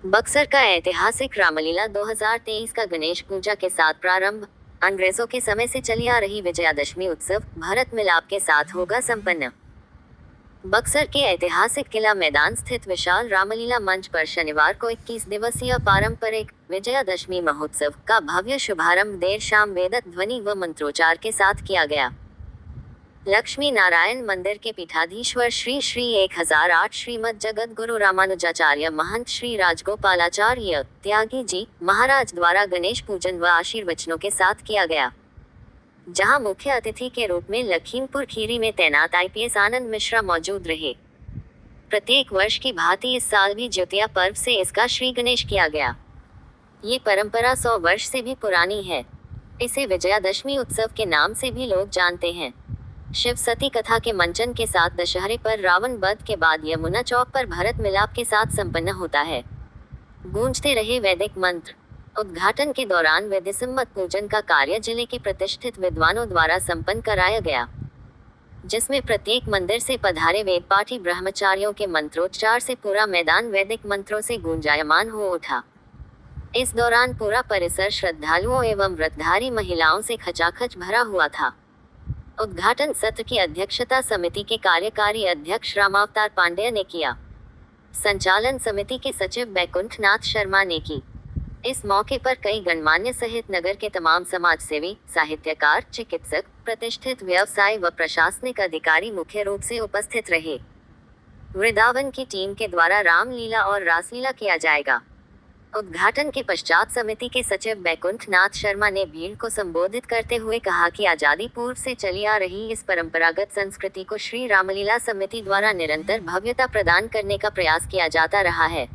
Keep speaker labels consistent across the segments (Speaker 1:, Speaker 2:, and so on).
Speaker 1: बक्सर का ऐतिहासिक रामलीला 2023 का गणेश पूजा के साथ प्रारंभ। अंग्रेजों के समय से चली आ रही विजयादशमी उत्सव भारत मिलाप के साथ होगा संपन्न। बक्सर के ऐतिहासिक किला मैदान स्थित विशाल रामलीला मंच पर शनिवार को 21 दिवसीय पारंपरिक विजयादशमी महोत्सव का भव्य शुभारंभ देर शाम वेदक ध्वनि व मंत्रोच्चार के साथ किया गया। लक्ष्मी नारायण मंदिर के पीठाधीश्वर श्री श्री 1008 श्रीमद जगत गुरु रामानुजाचार्य महंत श्री राजगोपालाचार्य त्यागी जी महाराज द्वारा गणेश पूजन व आशीर्वचनों के साथ किया गया, जहां मुख्य अतिथि के रूप में लखीमपुर खीरी में तैनात आईपीएस आनंद मिश्रा मौजूद रहे। प्रत्येक वर्ष की भांति इस साल भी ज्योतिया पर्व से इसका श्री गणेश किया गया। ये परंपरा 100 वर्ष से भी पुरानी है। इसे विजयादशमी उत्सव के नाम से भी लोग जानते हैं। शिव सती कथा के मंचन के साथ दशहरे पर रावण वध के बाद यमुना चौक पर भारत मिलाप के साथ संपन्न होता है। गूंजते रहे वैदिक मंत्र। उद्घाटन के दौरान विधिसम्मत पूजन का कार्य जिले के प्रतिष्ठित विद्वानों द्वारा संपन्न कराया गया, जिसमें प्रत्येक मंदिर से पधारे वेदपाठी ब्रह्मचारियों के मंत्रोच्चार से पूरा मैदान वैदिक मंत्रों से गूंजायमान हो उठा। इस दौरान पूरा परिसर श्रद्धालुओं एवं व्रतधारी महिलाओं से खचाखच भरा हुआ था। उद्घाटन सत्र की अध्यक्षता समिति के कार्यकारी अध्यक्ष रामावतार पांडेय ने किया। संचालन समिति के सचिव बैकुंठनाथ शर्मा ने की। इस मौके पर कई गणमान्य सहित नगर के तमाम समाजसेवी, साहित्यकार, चिकित्सक, प्रतिष्ठित व्यवसाय व प्रशासनिक अधिकारी मुख्य रूप से उपस्थित रहे। वृंदावन की टीम के द्वारा रामलीला और रासलीला किया जाएगा। उद्घाटन के पश्चात समिति के सचिव बैकुंठनाथ शर्मा ने भीड़ को संबोधित करते हुए कहा कि आजादी पूर्व से चली आ रही इस परंपरागत संस्कृति को श्री रामलीला समिति द्वारा निरंतर भव्यता प्रदान करने का प्रयास किया जाता रहा है।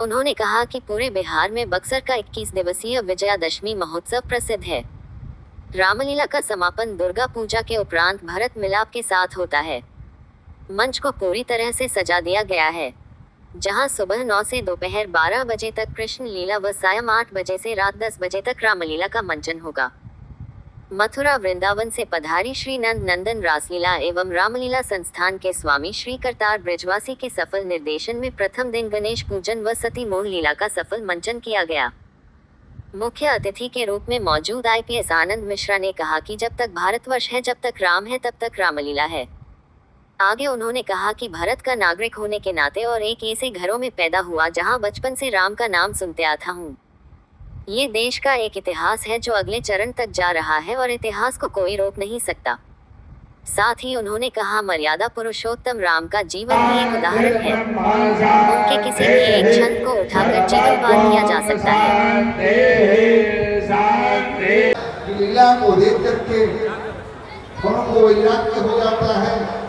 Speaker 1: उन्होंने कहा कि पूरे बिहार में बक्सर का 21 दिवसीय विजयादशमी महोत्सव प्रसिद्ध है। रामलीला का समापन दुर्गा पूजा के उपरांत भारत मिलाप के साथ होता है। मंच को पूरी तरह से सजा दिया गया है, जहां सुबह 9 से दोपहर 12 बजे तक कृष्ण लीला व सायं 8 बजे से रात 10 बजे तक रामलीला का मंचन होगा। मथुरा वृंदावन से पधारी श्री नंद नंदन रासलीला एवं रामलीला संस्थान के स्वामी श्री करतार ब्रिजवासी के सफल निर्देशन में प्रथम दिन गणेश पूजन व सती मोह लीला का सफल मंचन किया गया। मुख्य अतिथि के रूप में मौजूद आईपीएस आनंद मिश्रा ने कहा कि जब तक भारतवर्ष है, जब तक राम है, तब तक रामलीला है। आगे उन्होंने कहा कि भारत का नागरिक होने के नाते और एक ऐसे घरों में पैदा हुआ जहां बचपन से राम का नाम सुनते आता हूं। ये देश का एक इतिहास है जो अगले चरण तक जा रहा है और इतिहास को कोई रोक नहीं सकता। साथ ही उन्होंने कहा, मर्यादा पुरुषोत्तम राम का जीवन भी एक उदाहरण है। उनके किसी भी एक क्षण को उठाकर जीवन पार किया जा सकता है।
Speaker 2: लीला को देख करके को वैराग्य हो जाता है।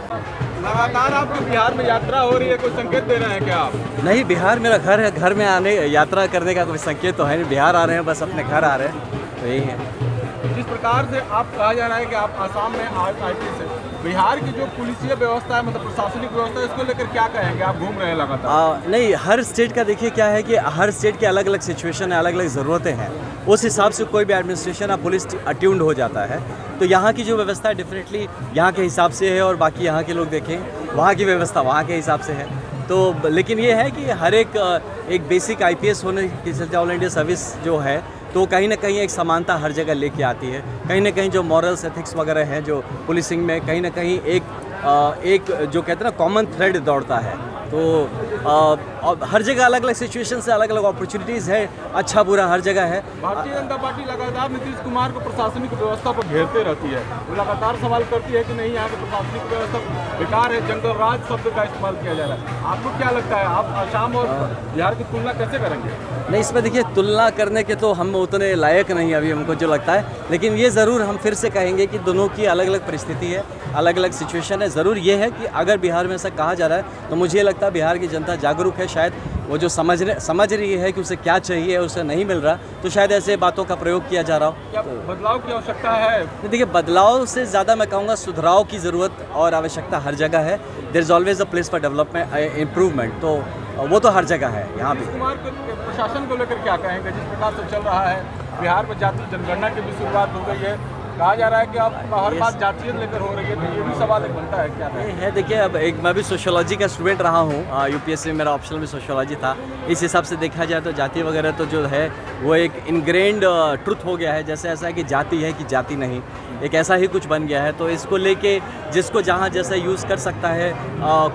Speaker 3: लगातार आपकी बिहार में यात्रा हो रही है, कोई संकेत दे रहे हैं क्या आप?
Speaker 4: नहीं, बिहार मेरा घर है। घर में आने यात्रा करने का कोई संकेत तो है नहीं। बिहार आ रहे हैं, बस अपने घर आ रहे हैं, तो यही है।
Speaker 3: जिस प्रकार से आप कहा जा रहा है कि आप आसाम में आईपीएस से, बिहार की जो पुलिसिया व्यवस्था है, मतलब प्रशासनिक व्यवस्था है, इसको लेकर क्या कहेंगे? आप घूम रहे हैं लगातार।
Speaker 4: नहीं, हर स्टेट का देखिए क्या है कि हर स्टेट के अलग अलग सिचुएशन है, अलग अलग ज़रूरतें हैं। उस हिसाब से कोई भी एडमिनिस्ट्रेशन या पुलिस अट्यून्ड हो जाता है। तो यहाँ की जो व्यवस्था है डेफिनेटली यहाँ के हिसाब से है, और बाकी यहाँ के लोग देखें वहाँ की व्यवस्था वहाँ के हिसाब से है। तो लेकिन ये है कि हर एक बेसिक आईपीएस होने के चलते ऑल इंडिया सर्विस जो है, तो कहीं ना कहीं एक समानता हर जगह लेके आती है। कहीं ना कहीं जो मॉरल्स एथिक्स वगैरह हैं जो पुलिसिंग में, कहीं ना कहीं एक जो कहते हैं ना कॉमन थ्रेड दौड़ता है। तो हर जगह अलग अलग सिचुएशन से अलग अलग अपॉर्चुनिटीज़ है, अच्छा बुरा हर जगह है।
Speaker 3: भारतीय जनता पार्टी लगातार नीतीश कुमार को प्रशासनिक व्यवस्था पर घेरते रहती है। वो लगातार सवाल करती है कि नहीं, यहाँ की प्रशासनिक व्यवस्था बेकार है, जंगल राज शब्द का इस्तेमाल किया जा रहा है। आपको क्या लगता है, आप आसाम और बिहार की तुलना कैसे करेंगे?
Speaker 4: नहीं, इसमें देखिए तुलना करने के तो हम उतने लायक नहीं अभी, हमको जो लगता है। लेकिन ये ज़रूर हम फिर से कहेंगे कि दोनों की अलग अलग परिस्थिति है, अलग अलग सिचुएशन है। ज़रूर ये है कि अगर बिहार में ऐसा कहा जा रहा है तो मुझे लगता है बिहार की जनता जागरूक है। शायद वो जो समझ रही है कि उसे क्या चाहिए, उसे नहीं मिल रहा, तो शायद ऐसे बातों का प्रयोग किया जा रहा हो।
Speaker 3: क्या बदलाव की आवश्यकता है?
Speaker 4: देखिए, बदलाव से ज़्यादा मैं कहूँगा सुधाराव की ज़रूरत और आवश्यकता हर जगह है। There is always a place for development, improvement. तो वो तो हर जगह है यहाँ भी।
Speaker 3: कुमार के प्रशासन को लेकर क्या कहेंगे? जिस प्रकार से चल रहा है, बिहार में जाति जनगणना की भी शुरुआत हो गई है, कहा जा रहा है कि आप हर बात जातीय लेकर हो रही है, तो ये भी सवाल एक बनता है क्या है?
Speaker 4: ये है, देखिए अब एक मैं भी सोशियोलॉजी का स्टूडेंट रहा हूँ, यूपीएससी में मेरा ऑप्शनल में सोशियोलॉजी था। इस हिसाब से देखा जाए तो जाति वगैरह तो जो है वो एक इनग्रेन्ड ट्रुथ हो गया है, जैसे ऐसा है कि जाति है कि जाति नहीं, एक ऐसा ही कुछ बन गया है। तो इसको लेके जिसको जहाँ जैसा यूज़ कर सकता है,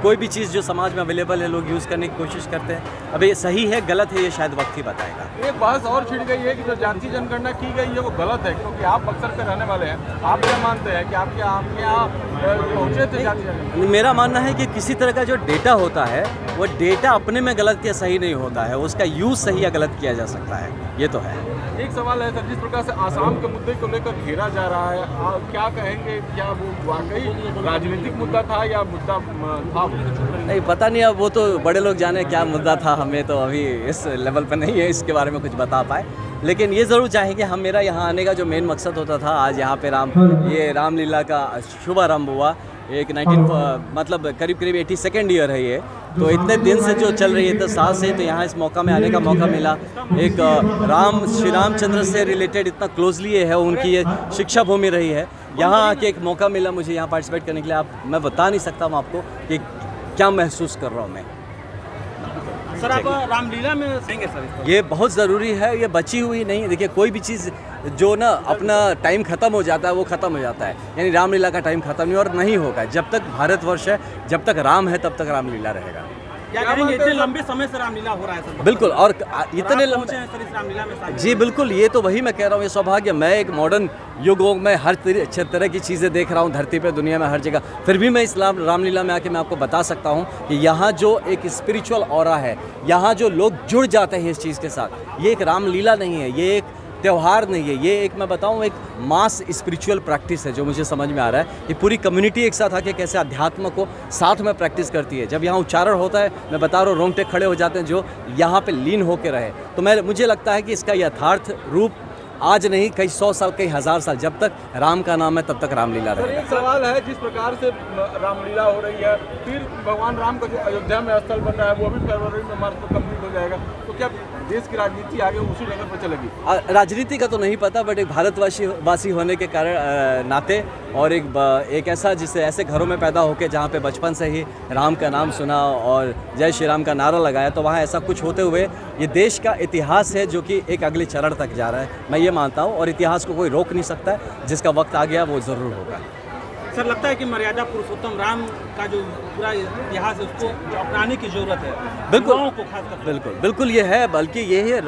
Speaker 4: कोई भी चीज़ जो समाज में अवेलेबल है लोग यूज़ करने की कोशिश करते हैं। अब ये सही है गलत है ये शायद वक्त ही बताएगा।
Speaker 3: एक बहस और छिड़ गई है कि जो जातीय जनगणना की गई है वो गलत है, क्योंकि आप बक्सर के रहने वाले हैं, आप क्या मानते हैं कि आपके यहाँ पहुँचे थे जातीय जनगणना?
Speaker 4: मेरा मानना है कि किसी तरह का जो डेटा होता है वो डेटा अपने में गलत या सही नहीं होता है, उसका यूज़ सही या गलत किया जा सकता है, ये तो है।
Speaker 3: एक सवाल है सर, जिस प्रकार से आसाम के मुद्दे को लेकर घेरा जा रहा है, आप क्या कहेंगे, क्या वो वाकई राजनीतिक मुद्दा था या मुद्दा था?
Speaker 4: नहीं पता नहीं, अब वो तो बड़े लोग जाने क्या मुद्दा था, हमें तो अभी इस लेवल पर नहीं है इसके बारे में कुछ बता पाए। लेकिन ये ज़रूर चाहेंगे हम, मेरा यहाँ आने का जो मेन मकसद होता था, आज यहाँ पे ये रामलीला का शुभारंभ हुआ। एक 19 मतलब करीब 82nd ईयर है ये, तो इतने दिन से जो चल रही है, तो साल से, तो यहाँ इस मौका में आने का मौका मिला। एक श्री रामचंद्र से रिलेटेड इतना क्लोजली ये है, उनकी ये शिक्षा भूमि रही है, यहाँ आके एक मौका मिला मुझे यहाँ पार्टिसिपेट करने के लिए। मैं बता नहीं सकता हूँ आपको कि क्या महसूस कर रहा हूँ मैं।
Speaker 5: सर आप रामलीला में देंगे सर?
Speaker 4: ये बहुत ज़रूरी है, ये बची हुई नहीं। देखिए कोई भी चीज़ जो ना अपना टाइम ख़त्म हो जाता है वो ख़त्म हो जाता है, यानी रामलीला का टाइम ख़त्म नहीं और नहीं होगा। जब तक भारतवर्ष है, जब तक राम है, तब तक रामलीला रहेगा।
Speaker 5: क्या करेंगे, इतने लंबे समय से रामलीला हो रहा है सर?
Speaker 4: बिल्कुल, और इतने
Speaker 5: पहुंचे हैं सर इस रामलीला में?
Speaker 4: जी बिल्कुल, ये तो वही मैं कह रहा हूँ, ये सौभाग्य। मैं एक मॉडर्न युग में हर तरह की चीज़ें देख रहा हूँ धरती पे, दुनिया में, हर जगह। फिर भी मैं इस रामलीला में आके मैं आपको बता सकता हूँ कि यहाँ जो एक स्पिरिचुअल ऑरा है, यहाँ जो लोग जुड़ जाते हैं इस चीज़ के साथ, ये एक रामलीला नहीं है, ये एक त्यौहार नहीं है, ये एक मैं बताऊँ एक मास स्पिरिचुअल प्रैक्टिस है, जो मुझे समझ में आ रहा है। ये पूरी कम्युनिटी एक साथ आके कैसे अध्यात्म को साथ में प्रैक्टिस करती है। जब यहाँ उच्चारण होता है, मैं बता रहा हूँ, रोंगटे खड़े हो जाते हैं जो यहाँ पे लीन होके रहे। तो मुझे लगता है कि इसका यथार्थ रूप आज नहीं, कई 100 साल, कई 1000 साल, जब तक राम का नाम है तब तक रामलीला
Speaker 3: सर
Speaker 4: रहेगा।
Speaker 3: एक सवाल है, जिस प्रकार से रामलीला हो रही है, फिर भगवान राम का जो अयोध्या में स्थल बन रहा है वो भी फरवरी में मार्च को कंप्लीट हो जाएगा, तो क्या देश की राजनीति आगे उसी लेवल पर चलेगी?
Speaker 4: राजनीति का तो नहीं पता, बट एक भारतवासी होने के कारण नाते, और एक ऐसा जिससे ऐसे घरों में पैदा होके जहाँ पे बचपन से ही राम का नाम सुना और जय श्री राम का नारा लगाया, तो वहाँ ऐसा कुछ होते हुए ये देश का इतिहास है जो कि एक अगले चरण तक जा रहा है, मैं ये मानता हूँ। और इतिहास को कोई रोक नहीं सकता है, जिसका वक्त आ गया वो ज़रूर होगा।
Speaker 5: सर लगता है कि मर्यादा पुरुषोत्तम राम का जो पूरा इतिहास है उसको अपनाने की जरूरत है,
Speaker 4: बिल्कुल
Speaker 5: को खासकर?
Speaker 4: बिल्कुल बिल्कुल ये है, बल्कि ये है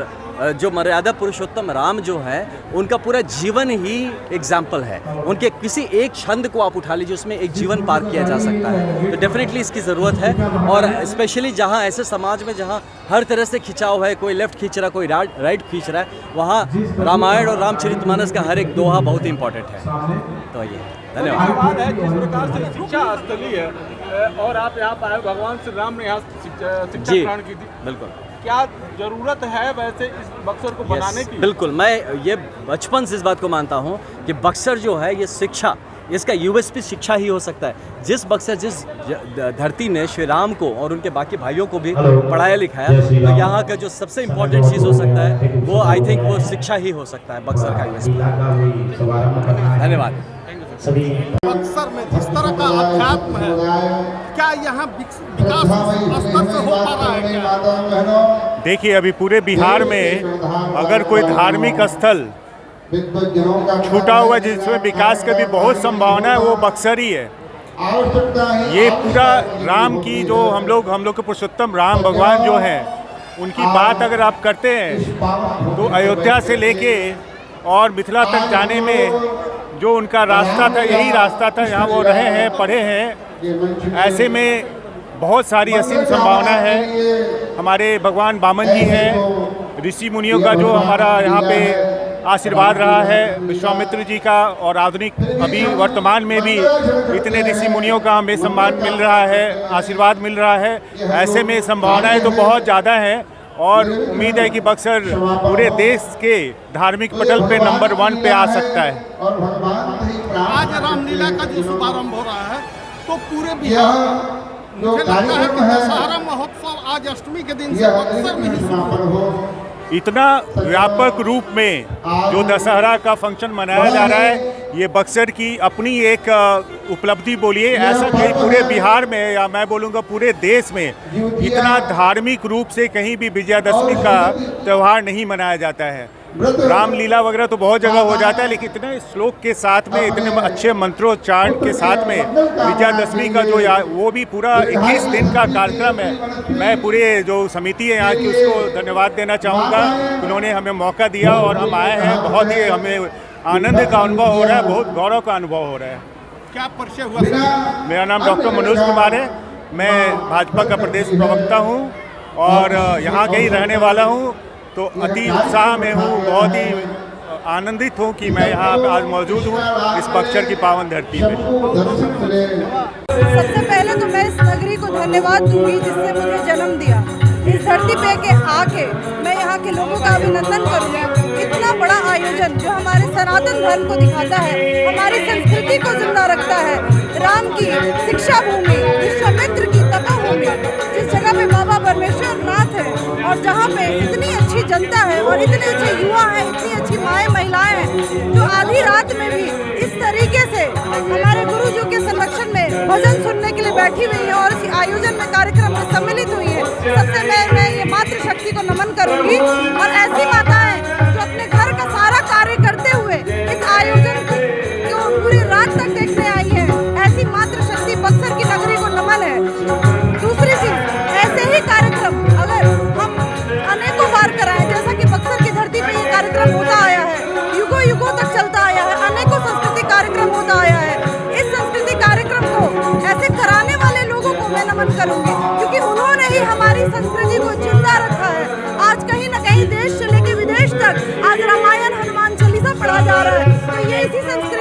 Speaker 4: जो मर्यादा पुरुषोत्तम राम जो है, उनका पूरा जीवन ही एग्जाम्पल है। उनके किसी एक छंद को आप उठा लीजिए, उसमें एक जीवन पार किया जा सकता है। तो डेफिनेटली इसकी ज़रूरत है, और स्पेशली जहाँ ऐसे समाज में जहाँ हर तरह से खिंचाव है, कोई लेफ्ट खींच रहा, कोई राइट खींच रहा है, वहाँ रामायण और रामचरितमानस का हर एक दोहा बहुत इंपॉर्टेंट है। तो ये धन्यवाद।
Speaker 3: सवाल है, जिस प्रकार से शिक्षा स्थली है और आप यहाँ पर आए, भगवान श्री राम ने यहाँ शिक्षा ग्रहण की थी,
Speaker 4: बिल्कुल,
Speaker 3: क्या जरूरत है वैसे इस बक्सर को बनाने की?
Speaker 4: बिल्कुल, मैं ये बचपन से इस बात को मानता हूँ कि बक्सर जो है ये शिक्षा, इसका यूएसपी शिक्षा ही हो सकता है। जिस बक्सर, जिस धरती ने श्री राम को और उनके बाकी भाइयों को भी पढ़ाया लिखाया, तो यहाँ का जो सबसे इम्पोर्टेंट चीज़ हो सकता है वो आई थिंक वो शिक्षा ही हो सकता है, बक्सर का यूएसपी। धन्यवाद।
Speaker 6: बक्सर में जिस तरह का अध्यात्म है, क्या यहाँ विकास स्तर से हो पा रहा है क्या?
Speaker 7: देखिए अभी पूरे बिहार में अगर कोई धार्मिक स्थल छूटा हुआ जिसमें विकास की भी बहुत संभावना है, वो बक्सर ही है। ये पूरा राम की जो हम लोग के पुरुषोत्तम राम भगवान जो हैं, उनकी बात अगर आप करते हैं तो अयोध्या से लेके और मिथिला तक जाने में जो उनका रास्ता था, यही रास्ता था, यहाँ वो रहे हैं, पढ़े हैं। ऐसे में बहुत सारी असीम संभावना है। हमारे भगवान वामन जी हैं, ऋषि मुनियों का जो हमारा यहाँ पे आशीर्वाद रहा है, विश्वामित्र जी का, और आधुनिक अभी वर्तमान में भी इतने ऋषि मुनियों का हमें सम्मान मिल रहा है, आशीर्वाद मिल रहा है। ऐसे में संभावनाएं तो बहुत ज़्यादा हैं, और उम्मीद है कि बक्सर पूरे देश के धार्मिक पटल पे नंबर 1 पे आ सकता है।
Speaker 6: आज रामलीला का जो शुभारंभ हो रहा है, तो पूरे बिहार मुझे लगता है कि दशहरा महोत्सव आज अष्टमी के दिन से बक्सर में ही शुरू हो।
Speaker 7: इतना व्यापक रूप में जो दशहरा का फंक्शन मनाया जा रहा है, ये बक्सर की अपनी एक उपलब्धि बोलिए। ऐसा कहीं पूरे बिहार में या मैं बोलूँगा पूरे देश में इतना धार्मिक रूप से कहीं भी विजयादशमी का त्यौहार नहीं मनाया जाता है। रामलीला वगैरह तो बहुत जगह हो जाता है, लेकिन इतने श्लोक के साथ में, इतने अच्छे मंत्रोच्चारण के साथ में विजयादशमी का जो वो भी पूरा 21 दिन का कार्यक्रम है। मैं पूरे जो समिति है यहाँ की उसको धन्यवाद देना चाहूँगा। उन्होंने हमें मौका दिया और हम आए हैं। बहुत ही हमें आनंद का अनुभव हो रहा है, बहुत गौरव का अनुभव हो रहा है।
Speaker 6: क्या परिचय हुआ?
Speaker 7: मेरा नाम डॉक्टर मनोज कुमार है। मैं भाजपा का प्रदेश प्रवक्ता हूँ और यहाँ का ही रहने वाला हूँ। तो अति उत्साह में हूँ, बहुत ही आनंदित हूँ कि मैं यहाँ आज मौजूद हूँ इस बक्सर की पावन धरती पे।
Speaker 8: सबसे पहले तो मैं इस नगरी को धन्यवाद दूंगी जिसने मुझे जन्म दिया। इस धरती पे के आके मैं यहाँ के लोगों का अभिनंदन करूँगी। इतना बड़ा आयोजन जो हमारे सनातन धर्म को दिखाता है, हमारी संस्कृति को जिंदा रखता है। राम की शिक्षा भूमि, विश्वामित्र की तपोभूमि, जिस जगह पे बाबा परमेश्वर नाथ है और जहाँ पे इतनी अच्छी जनता है और इतने अच्छे युवा हैं, इतनी अच्छी माएँ महिलाएं हैं जो आधी रात में भी इस तरीके से हमारे गुरुजी के संरक्षण में भजन सुनने के लिए बैठी हुई है और इस आयोजन में कार्यक्रम में सम्मिलित हुई है। सबसे मैं ये मातृशक्ति को नमन करूंगी और ऐसी माताएं जो अपने घर का सारा कार्य करते हुए इस आयोजन को पूरी रात तक देखने आई है, ऐसी मातृशक्ति बक्सर की नगरी को नमन है। दूसरी चीज, ऐसे ही कार्यक्रम अगर हम अनेकों बार कराएं, जैसा कि बक्सर की धरती पे ये कार्यक्रम होता आया है, युगों युगों तक चलता आया है, अनेकों सांस्कृतिक कार्यक्रम होता आया है। इस सांस्कृतिक कार्यक्रम को ऐसे कराने वाले लोगों को मैं नमन करूंगी क्योंकि उन्होंने ही हमारी संस्कृति को जिंदा रखा है। आज कहीं न कहीं देश से लेकर विदेश तक आज रामायण हनुमान चालीसा पढ़ा जा रहा है, तो ये इसी संस्कृति